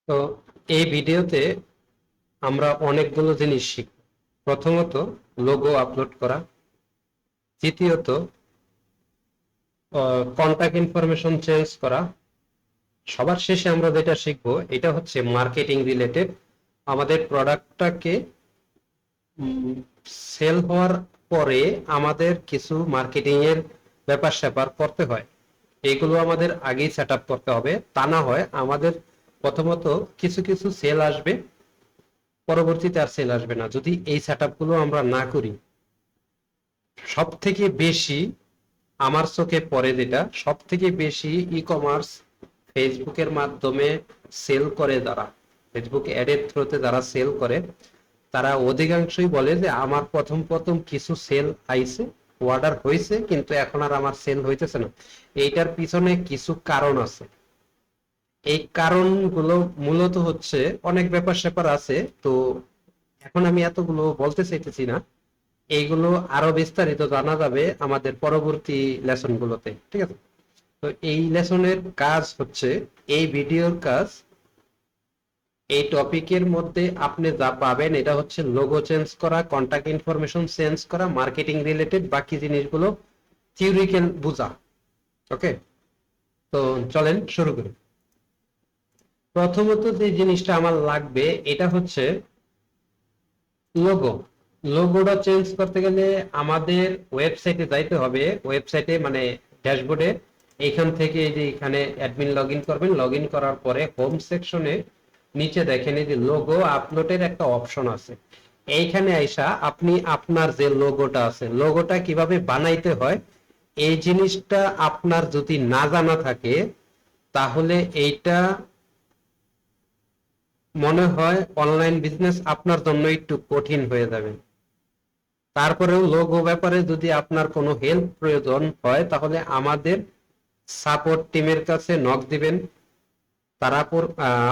তো এই ভিডিওতে আমরা অনেকগুলো জিনিস শিখব। প্রথমত লোগো আপলোড করা, দ্বিতীয়ত কন্টাক্ট ইনফরমেশন চেঞ্জ করা, সবার শেষে আমরা যেটা শিখব এটা হচ্ছে মার্কেটিং রিলেটেড। আমাদের প্রোডাক্টটাকে সেল হওয়ার পরে আমাদের কিছু মার্কেটিং এর ব্যাপার স্যাপার করতে হয়, এগুলো আমাদের আগেই সেট আপ করতে হবে। তা না হয় আমাদের প্রথমত কিছু কিছু সেল আসবে, পরবর্তীতে আর সেল আসবে না যদি এই সেটআপ গুলো আমরা না করি। সব থেকে বেশি আমার চোখে পড়ে যেটা সব থেকে বেশি ই কমার্স ফেসবুকের মাধ্যমে সেল করে, যারা ফেসবুক অ্যাডের থ্রুতে যারা সেল করে তারা অধিকাংশই বলে যে আমার প্রথম প্রথম কিছু সেল আইছে, অর্ডার হয়েছে, কিন্তু এখন আর আমার সেল হইতেছে না। এইটার পিছনে কিছু কারণ আছে। এই কারণগুলো মূলত হচ্ছে অনেক ব্যাপার স্যাপার আছে। তো এখন আমি এতগুলো বলতে চাইতেছি না, এইগুলো আরো বিস্তারিত জানা যাবে আমাদের পরবর্তী লেসন গুলোতে, ঠিক আছে? তো এই লেসনের কাজ হচ্ছে, এই ভিডিওর কাজ, এই টপিকের মধ্যে আপনি যা পাবেন এটা হচ্ছে লোগো চেঞ্জ করা, কন্টাক্ট ইনফরমেশন চেঞ্জ করা, মার্কেটিং রিলেটেড বাকি জিনিসগুলো থিওরিক্যাল বোঝা। ওকে, তো চলেন শুরু করি। প্রথমত যে জিনিসটা আমার লাগবে এটা হচ্ছে লোগো। লোগোটা চেঞ্জ করতে গেলে আমাদের ওয়েবসাইটে যাইতে হবে। ওয়েবসাইটে মানে ড্যাশবোর্ডে এইখান থেকে এই যে এখানে অ্যাডমিন লগ ইন করবেন। লগ ইন করার পরে হোম সেকশনে নিচে দেখেন এই যে লোগো আপলোডের একটা অপশন আছে। এইখানে আইসা আপনি আপনার যে লোগোটা আছে, লোগোটা কিভাবে বানাইতে হয় এই জিনিসটা আপনার যদি না জানা থাকে তাহলে এইটা মনে হয় অনলাইন বিজনেস আপনার জন্য একটু কঠিন হয়ে যাবে। তারপরেও লোগো ব্যাপারে যদি আপনার কোনো হেল্প প্রয়োজন হয় তাহলে আমাদের সাপোর্ট টিমের কাছে নক দিবেন, তারা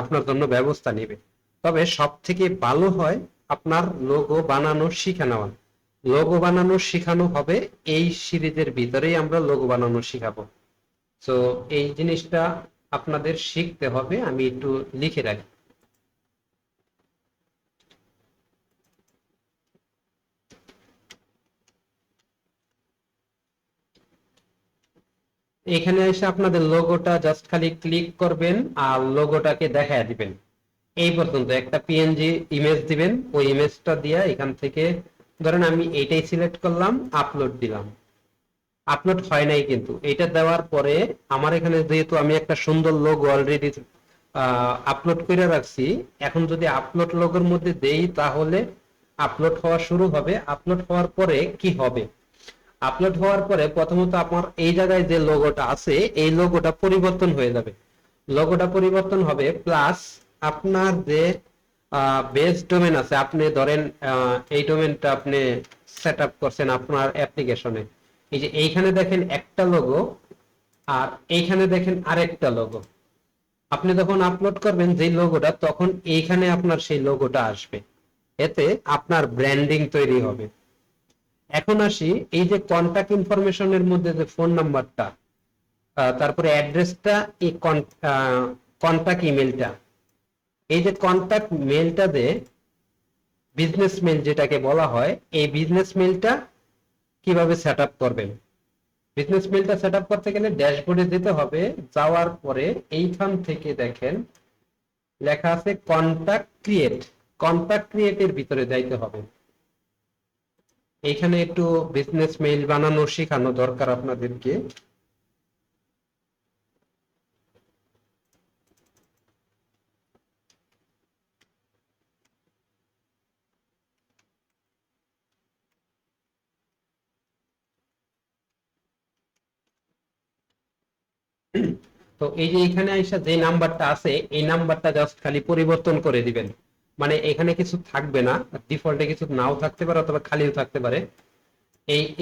আপনার জন্য ব্যবস্থা নেবে। তবে সব থেকে ভালো হয় আপনার লোগো বানানো শিখে নেওয়া। লোগো বানানো শেখানো হবে এই সিরিজের ভিতরেই, আমরা লোগো বানানো শিখাবো। তো এই জিনিসটা আপনাদের শিখতে হবে, আমি একটু লিখে রাখি। এখানে এসে আপনাদের লোগোটা জাস্ট খালি ক্লিক করবেন আর লোগোটাকে দেখায় দিবেন। এই পর্যন্ত একটা পিএনজি ইমেজ দিবেন, ওই ইমেজটা দিয়ে এখান থেকে ধরেন আমি এইটাই সিলেক্ট করলাম, আপলোড দিলাম। আপলোড হয় নাই, কিন্তু এটা দেওয়ার পরে আমার এখানে যেহেতু আমি একটা সুন্দর লোগো অলরেডি আপলোড করে রাখছি, এখন যদি আপলোড লোগোর মধ্যে দেই তাহলে আপলোড হওয়া শুরু হবে। আপলোড হওয়ার পরে কি হবে, আপলোড হওয়ার পরে প্রথমত আমার এই জায়গায় যে লোগোটা আছে এই লোগোটা পরিবর্তন হয়ে যাবে। লোগোটা পরিবর্তন হবে, প্লাস আপনার যে বেস ডোমেন আছে, আপনি ধরেন এই ডোমেনটা আপনি সেট আপ করছেন আপনার অ্যাপ্লিকেশনে। এই যে এইখানে দেখেন একটা লোগো আর এইখানে দেখেন আরেকটা লোগো। আপনি যখন আপলোড করবেন যে লোগোটা, তখন এইখানে আপনার সেই লোগোটা আসবে, এতে আপনার ব্র্যান্ডিং তৈরি হবে। এখন আসি এই যে কন্টাক্ট ইনফরমেশনের মধ্যে যে ফোন নাম্বারটা, তারপরে অ্যাড্রেসটা, এই কন্টাক্ট ইমেলটা, এই যে কন্টাক্ট মেলটা যে বিজনেস মেল যেটাকে বলা হয়, এই বিজনেস মেলটা কিভাবে সেট আপ করবেন। বিজনেস মেলটা সেট আপ করতে গেলে ড্যাশবোর্ডে যেতে হবে। যাওয়ার পরে এইখান থেকে দেখেন লেখা আছে কন্টাক্ট ক্রিয়েট। কন্টাক্ট ক্রিয়েটের ভিতরে যাইতে হবে। এইখানে একটু বিজনেস মেইল বানানো শেখানো দরকার আপনাদেরকে। তো এই যে এখানে আইসা যে নাম্বারটা আছে এই নাম্বারটা জাস্ট খালি পরিবর্তন করে দিবেন। মানে এখানে কিছু থাকবে না, ডিফল্টে কিছু নাও থাকতে পারে অথবা খালিও থাকতে পারে।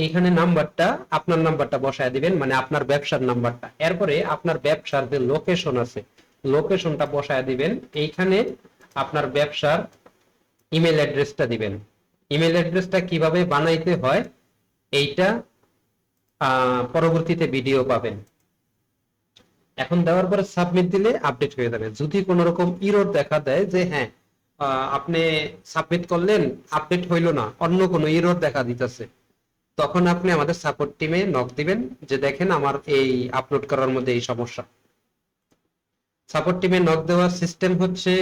এইখানে নাম্বারটা আপনার নাম্বারটা বসায় দিবেন, মানে আপনার ব্যবসার নাম্বারটা। এরপরে আপনার ব্যবসার যে লোকেশন আছে লোকেশনটা বসায় দিবেন। এইখানে আপনার ব্যবসার ইমেল অ্যাড্রেসটা দিবেন। ইমেল অ্যাড্রেসটা কিভাবে বানাইতে হয় এইটা পরবর্তীতে ভিডিও পাবেন। এখন দেওয়ার পরে সাবমিট দিলে আপডেট হয়ে যাবে। যদি কোনো রকম ইরর দেখা দেয় যে হ্যাঁ আপনি সাবমিট করলেন আপডেট হইলো না, অন্য কোনো ইরর দেখা দিতেছে, তখন আপনি আমাদের সাপোর্ট টিমে নক দিবেন যে দেখেন আমার এই আপলোড করার মধ্যে এই সমস্যা। সাপোর্ট টিমে নক দেওয়ার সিস্টেম হচ্ছে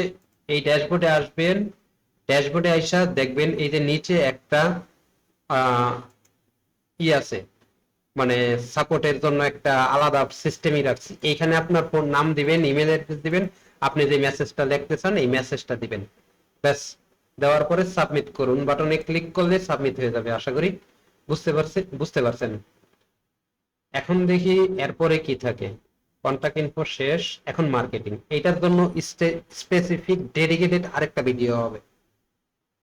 এই ড্যাশবোর্ডে আসবেন, ড্যাশবোর্ডে আইসা দেখবেন এই যে নিচে একটা আহ, ই আছে, মানে সাপোর্টের জন্য একটা আলাদা সিস্টেমই রাখছি। এইখানে আপনার ফোন নাম দিবেন, ইমেল অ্যাড্রেস দিবেন, আপনি যে মেসেজটা লিখতে চান এই মেসেজটা দিবেন, ব্যাস। দেওয়ার পরে সাবমিট করুন বাটনে ক্লিক করলে সাবমিট হয়ে যাবে। আশা করি বুঝতে পারছেন। এখন দেখি এরপরে কি থাকে। কন্টাক্ট ইনফো শেষ, এখন মার্কেটিং। এইটার জন্য স্পেসিফিক ডেডিকেটেড আরেকটা ভিডিও হবে।